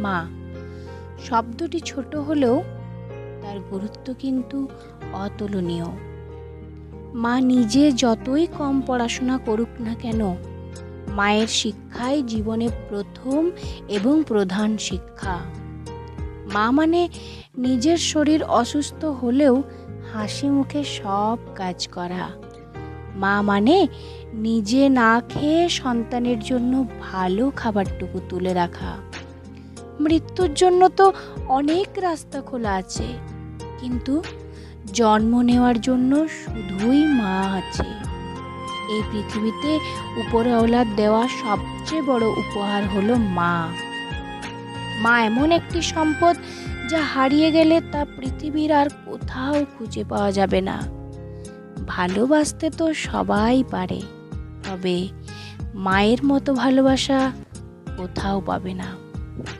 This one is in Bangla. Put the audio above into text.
মা শব্দটি ছোট হলেও তার গুরুত্ব কিন্তু অতুলনীয়। মা নিজে যতই কম পড়াশোনা করুক না কেন, মায়ের শিক্ষাই জীবনের প্রথম এবং প্রধান শিক্ষা। মা মানে নিজের শরীর অসুস্থ হলেও হাসি মুখে সব কাজ করা। মা মানে নিজে না খেয়ে সন্তানের জন্য ভালো খাবারটুকু তুলে রাখা। মৃত্যুর জন্য তো অনেক রাস্তা খোলা আছে, কিন্তু জন্ম নেওয়ার জন্য শুধুই মা আছে। এই পৃথিবীতে উপরওয়ালার দেওয়া সবচেয়ে বড় উপহার হলো মা। মা এমন একটি সম্পদ যা হারিয়ে গেলে তা পৃথিবীর আর কোথাও খুঁজে পাওয়া যাবে না। ভালোবাসতে তো সবাই পারে, তবে মায়ের মতো ভালোবাসা কোথাও পাবে না।